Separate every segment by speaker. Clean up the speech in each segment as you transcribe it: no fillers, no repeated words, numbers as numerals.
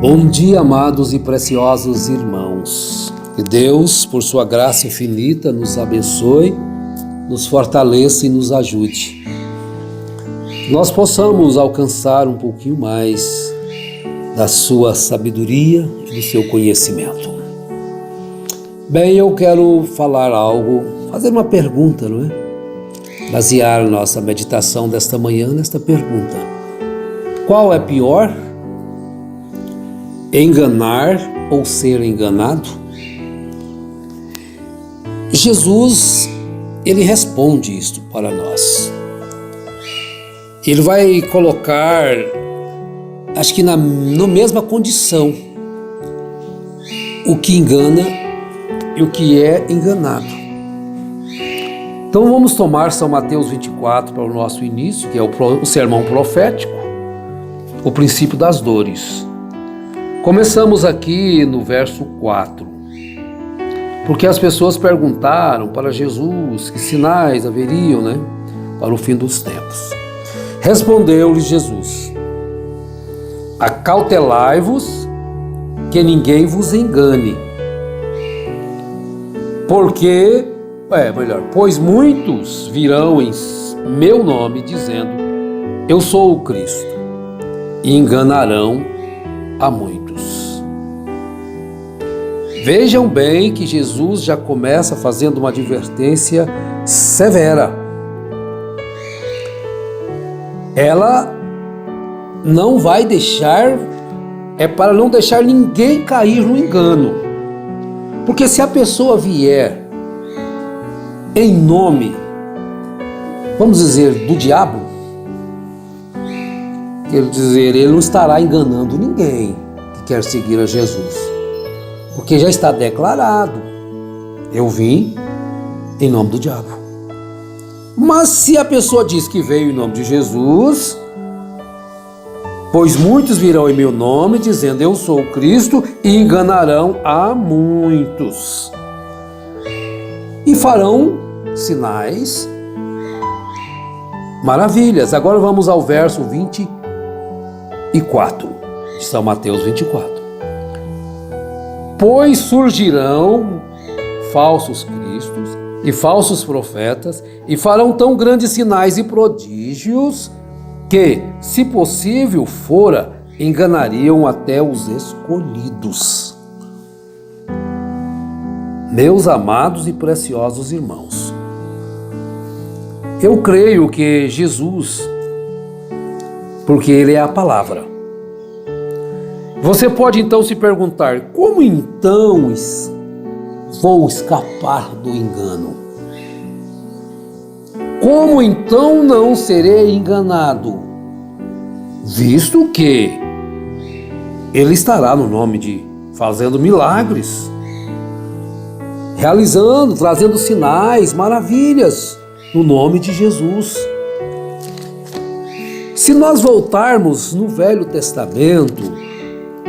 Speaker 1: Bom dia, amados e preciosos irmãos. Que Deus, por sua graça infinita, nos abençoe, nos fortaleça e nos ajude. Nós possamos alcançar um pouquinho mais da sua sabedoria e do seu conhecimento. Bem, eu quero falar algo, fazer uma pergunta, não é? Basear nossa meditação desta manhã nesta pergunta: qual é pior? Enganar ou ser enganado? Jesus, ele responde isto para nós. Ele vai colocar, acho que na mesma condição, o que engana e o que é enganado. Então vamos tomar São Mateus 24 para o nosso início, que é o sermão profético, o princípio das dores. Começamos aqui no verso 4, porque as pessoas perguntaram para Jesus que sinais haveriam, para o fim dos tempos. Respondeu-lhes Jesus: acautelai-vos que ninguém vos engane, pois muitos virão em meu nome dizendo, eu sou o Cristo, e enganarão a muitos. Vejam bem que Jesus já começa fazendo uma advertência severa. Ela não vai deixar, é para não deixar ninguém cair no engano. Porque se a pessoa vier em nome, vamos dizer, do diabo, quer dizer, ele não estará enganando ninguém que quer seguir a Jesus, porque já está declarado, eu vim em nome do diabo. Mas se a pessoa diz que veio em nome de Jesus, pois muitos virão em meu nome dizendo, eu sou o Cristo, e enganarão a muitos, e farão sinais, maravilhas. Agora vamos ao verso 24 de São Mateus 24. Pois surgirão falsos cristos e falsos profetas, e farão tão grandes sinais e prodígios que, se possível fora, enganariam até os escolhidos. Meus amados e preciosos irmãos, eu creio que Jesus, porque Ele é a palavra. Você pode então se perguntar, como então vou escapar do engano? Como então não serei enganado? Visto que Ele estará no nome de fazendo milagres, realizando, trazendo sinais, maravilhas, no nome de Jesus. Se nós voltarmos no Velho Testamento,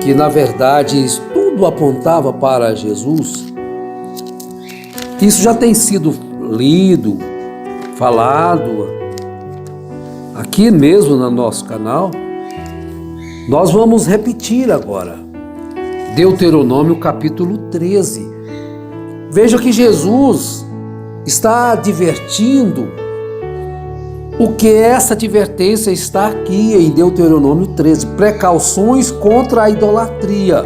Speaker 1: que na verdade tudo apontava para Jesus, isso já tem sido lido, falado, aqui mesmo no nosso canal, nós vamos repetir agora, Deuteronômio capítulo 13. Veja que Jesus está advertindo o que essa advertência está aqui em Deuteronômio 13, precauções contra a idolatria.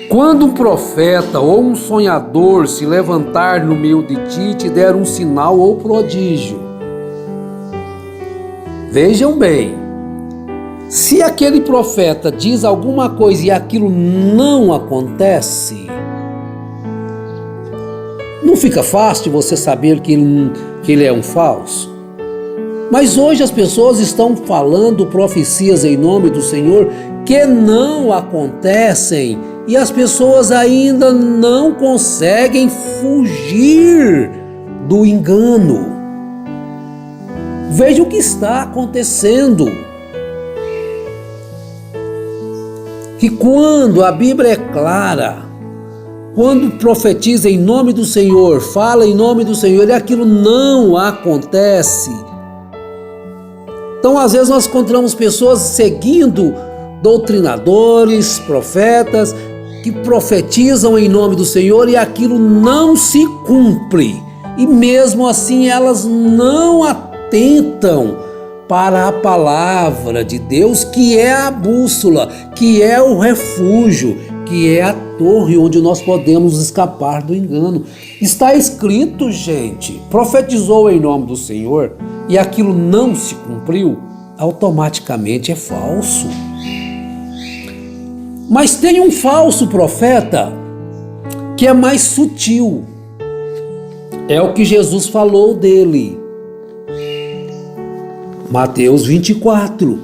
Speaker 1: Quando um profeta ou um sonhador se levantar no meio de ti e te der um sinal ou prodígio, vejam bem, se aquele profeta diz alguma coisa e aquilo não acontece, não fica fácil você saber que ele é um falso? Mas hoje as pessoas estão falando profecias em nome do Senhor que não acontecem e as pessoas ainda não conseguem fugir do engano. Veja o que está acontecendo. Que quando a Bíblia é clara, quando profetiza em nome do Senhor, fala em nome do Senhor e aquilo não acontece, Então, às vezes, nós encontramos pessoas seguindo doutrinadores, profetas, que profetizam em nome do Senhor e aquilo não se cumpre. E mesmo assim elas não atentam para a palavra de Deus, que é a bússola, que é o refúgio, que é a torre onde nós podemos escapar do engano. Está escrito, gente, profetizou em nome do Senhor e aquilo não se cumpriu, automaticamente é falso. Mas tem um falso profeta que é mais sutil. É o que Jesus falou dele. Mateus 24.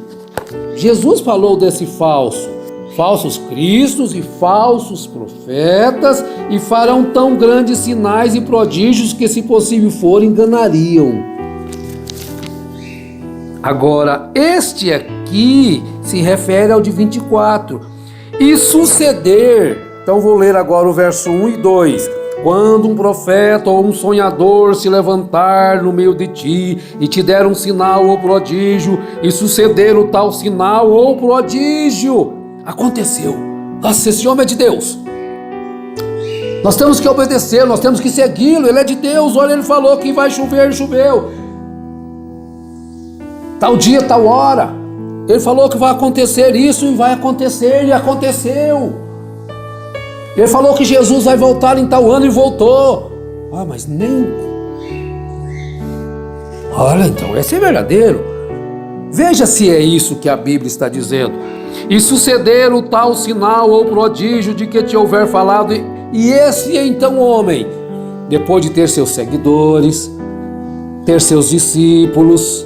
Speaker 1: Jesus falou desse falsos cristos e falsos profetas, e farão tão grandes sinais e prodígios que, se possível for, enganariam. Agora, este aqui se refere ao de 24. E suceder, então vou ler agora o verso 1 e 2. Quando um profeta ou um sonhador se levantar no meio de ti e te der um sinal ou prodígio, e suceder o tal sinal ou prodígio, aconteceu. Nossa, esse homem é de Deus. Nós temos que obedecer, nós temos que segui-lo, ele é de Deus. Olha, ele falou que vai chover, choveu. Tal dia, tal hora. Ele falou que vai acontecer isso e vai acontecer, e aconteceu. Ele falou que Jesus vai voltar em tal ano e voltou. Ah, mas nem... Olha, então esse é verdadeiro. Veja se é isso que a Bíblia está dizendo. E suceder o tal sinal ou prodígio de que te houver falado, e esse então homem, depois de ter seus seguidores, ter seus discípulos,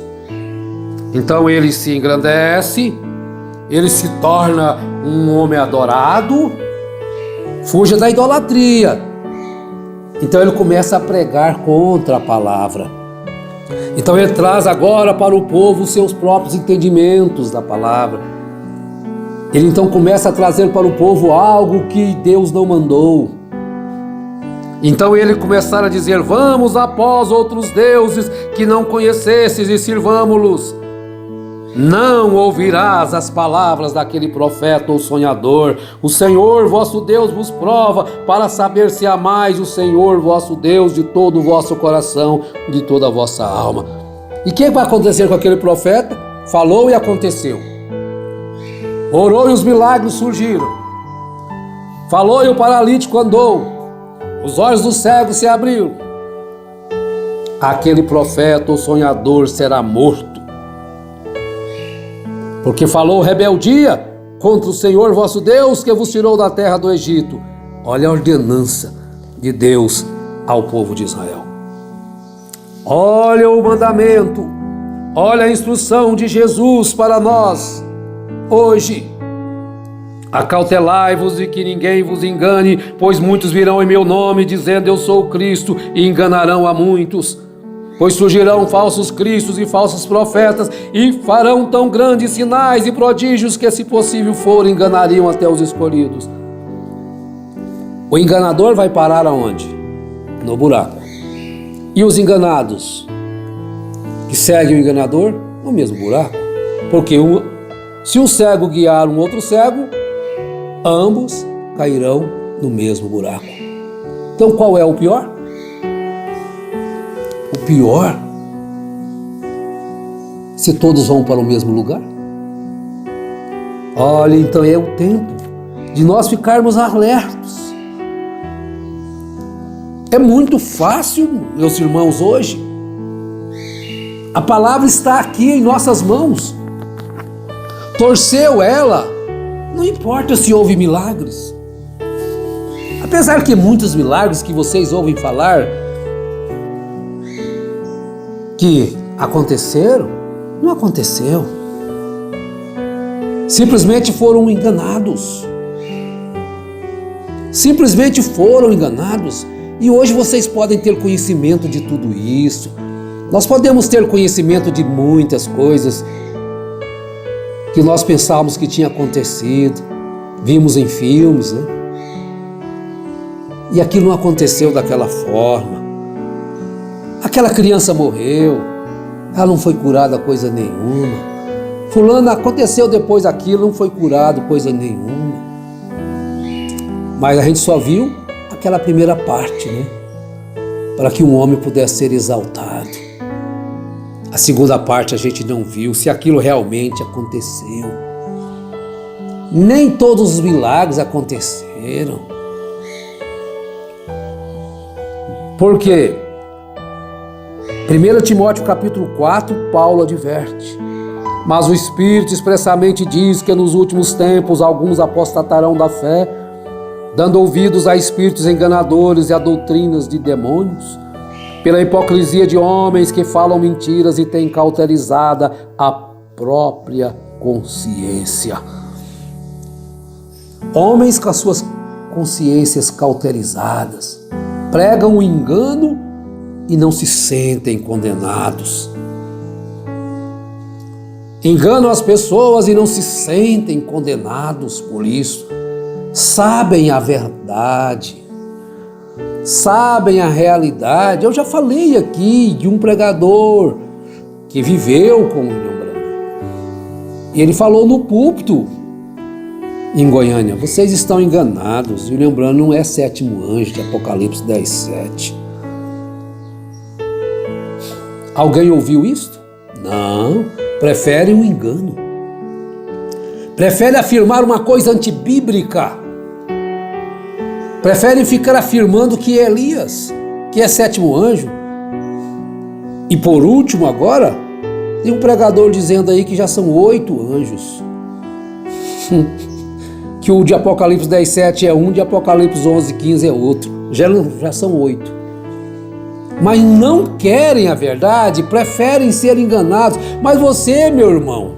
Speaker 1: então ele se engrandece, ele se torna um homem adorado, fuja da idolatria. Então ele começa a pregar contra a palavra. Então ele traz agora para o povo os seus próprios entendimentos da palavra. Ele então começa a trazer para o povo algo que Deus não mandou. Então ele começar a dizer: vamos após outros deuses que não conhecesses e sirvamo-los. Não ouvirás as palavras daquele profeta ou sonhador. O Senhor vosso Deus vos prova para saber se amais o Senhor vosso Deus de todo o vosso coração, de toda a vossa alma. E o que vai acontecer com aquele profeta? Falou e aconteceu. Orou e os milagres surgiram. Falou e o paralítico andou. Os olhos do cego se abriram. Aquele profeta ou sonhador será morto, porque falou rebeldia contra o Senhor vosso Deus, que vos tirou da terra do Egito. Olha a ordenança de Deus ao povo de Israel. Olha o mandamento, olha a instrução de Jesus para nós hoje. Acautelai-vos de que ninguém vos engane, pois muitos virão em meu nome, dizendo eu sou o Cristo, e enganarão a muitos. Pois surgirão falsos cristos e falsos profetas, e farão tão grandes sinais e prodígios que, se possível for, enganariam até os escolhidos. O enganador vai parar aonde? No buraco. E os enganados que seguem o enganador? No mesmo buraco. Porque se um cego guiar um outro cego, ambos cairão no mesmo buraco. Então qual é o pior? O pior, se todos vão para o mesmo lugar. Olha, então é o tempo de nós ficarmos alertos. É muito fácil, meus irmãos, hoje. A palavra está aqui em nossas mãos. Torceu ela, não importa se houve milagres. Apesar que muitos milagres que vocês ouvem falar que aconteceram, não aconteceu. Simplesmente foram enganados. Simplesmente foram enganados. E hoje vocês podem ter conhecimento de tudo isso. Nós podemos ter conhecimento de muitas coisas que nós pensávamos que tinha acontecido, vimos em filmes, né? E aquilo não aconteceu daquela forma. Aquela criança morreu, ela não foi curada coisa nenhuma. Fulano, aconteceu depois aquilo, não foi curado, coisa nenhuma. Mas a gente só viu aquela primeira parte, né? Para que um homem pudesse ser exaltado. A segunda parte a gente não viu, se aquilo realmente aconteceu. Nem todos os milagres aconteceram. Por quê? 1 Timóteo capítulo 4, Paulo adverte: mas o Espírito expressamente diz que nos últimos tempos alguns apostatarão da fé, dando ouvidos a espíritos enganadores e a doutrinas de demônios, pela hipocrisia de homens que falam mentiras e têm cauterizada a própria consciência. Homens com as suas consciências cauterizadas pregam o engano e não se sentem condenados. Enganam as pessoas e não se sentem condenados por isso. Sabem a verdade, sabem a realidade. Eu já falei aqui de um pregador que viveu com o William Branham. E ele falou no púlpito em Goiânia: vocês estão enganados, William Branham não é sétimo anjo de Apocalipse 10:7. Alguém ouviu isto? Não, prefere o engano. Prefere afirmar uma coisa antibíblica. Prefere ficar afirmando que é Elias, que é sétimo anjo. E por último agora, tem um pregador dizendo aí que já são 8 anjos. Que o de Apocalipse 10:7 é um, de Apocalipse 11:15 é outro. Já são 8. Mas não querem a verdade, preferem ser enganados. Mas você, meu irmão,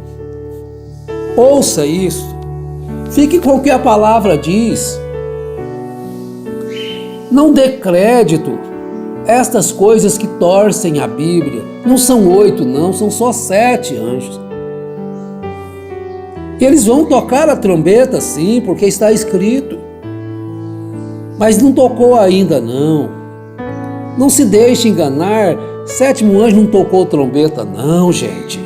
Speaker 1: ouça isso. Fique com o que a palavra diz. Não dê crédito a estas coisas que torcem a Bíblia. Não são 8, não, são só 7 anjos. Eles vão tocar a trombeta, sim, porque está escrito. Mas não tocou ainda, não. Não se deixe enganar. Sétimo anjo não tocou trombeta, não, gente.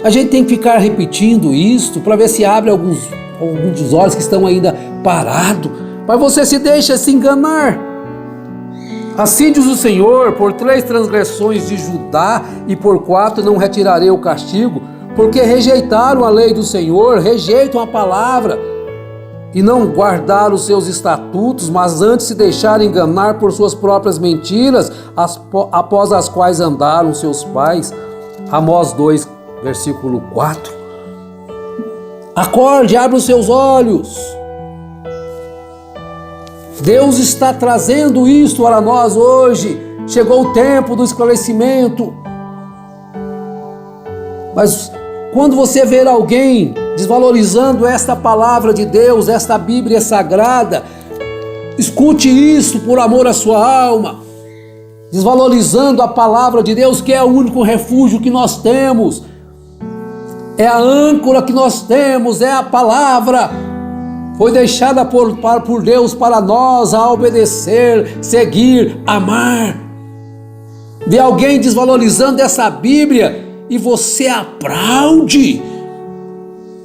Speaker 1: A gente tem que ficar repetindo isto para ver se abre alguns dos olhos que estão ainda parados. Mas você se deixa se enganar. Assim diz o Senhor: por 3 transgressões de Judá e por 4 não retirarei o castigo, porque rejeitaram a lei do Senhor, rejeitam a palavra, e não guardaram os seus estatutos, mas antes se deixaram enganar por suas próprias mentiras, após as quais andaram seus pais. Amós 2, versículo 4. Acorde, abre os seus olhos. Deus está trazendo isto para nós hoje. Chegou o tempo do esclarecimento. Mas quando você ver alguém desvalorizando esta palavra de Deus, esta Bíblia sagrada, escute isso por amor à sua alma. Desvalorizando a palavra de Deus, que é o único refúgio que nós temos. É a âncora que nós temos, é a palavra. Foi deixada por Deus para nós a obedecer, seguir, amar. Vê alguém desvalorizando essa Bíblia e você aplaude.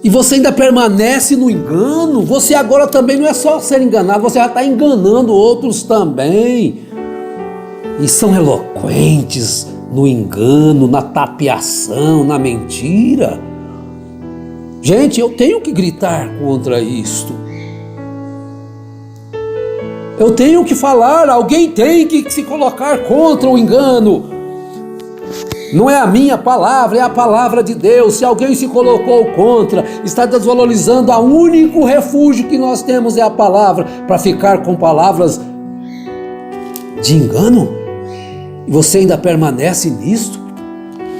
Speaker 1: E você ainda permanece no engano. Você agora também não é só ser enganado, você já está enganando outros também. E são eloquentes no engano, na tapeação, na mentira. Gente, eu tenho que gritar contra isto. Eu tenho que falar, alguém tem que se colocar contra o engano. Não é a minha palavra, é a palavra de Deus. Se alguém se colocou contra, está desvalorizando o único refúgio que nós temos, é a palavra, para ficar com palavras de engano. E você ainda permanece nisto?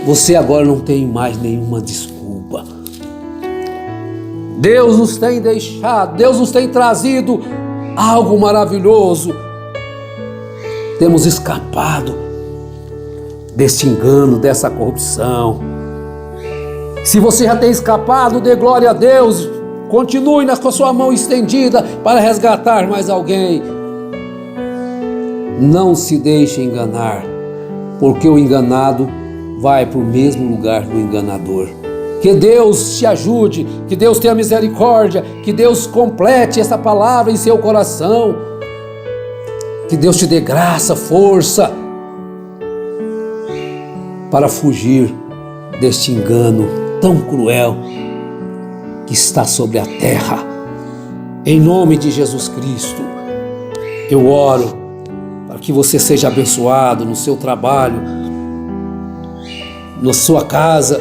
Speaker 1: Você agora não tem mais nenhuma desculpa. Deus nos tem deixado, Deus nos tem trazido algo maravilhoso. Temos escapado deste engano, dessa corrupção. Se você já tem escapado, dê glória a Deus. Continue com a sua mão estendida para resgatar mais alguém. Não se deixe enganar, porque o enganado vai para o mesmo lugar do enganador. Que Deus te ajude, que Deus tenha misericórdia, que Deus complete essa palavra em seu coração, que Deus te dê graça, força, para fugir deste engano tão cruel que está sobre a terra. Em nome de Jesus Cristo, eu oro para que você seja abençoado no seu trabalho, na sua casa,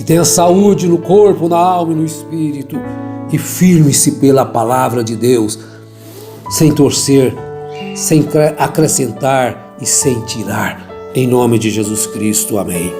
Speaker 1: que tenha saúde no corpo, na alma e no espírito, e firme-se pela palavra de Deus, sem torcer, sem acrescentar e sem tirar. Em nome de Jesus Cristo, amém.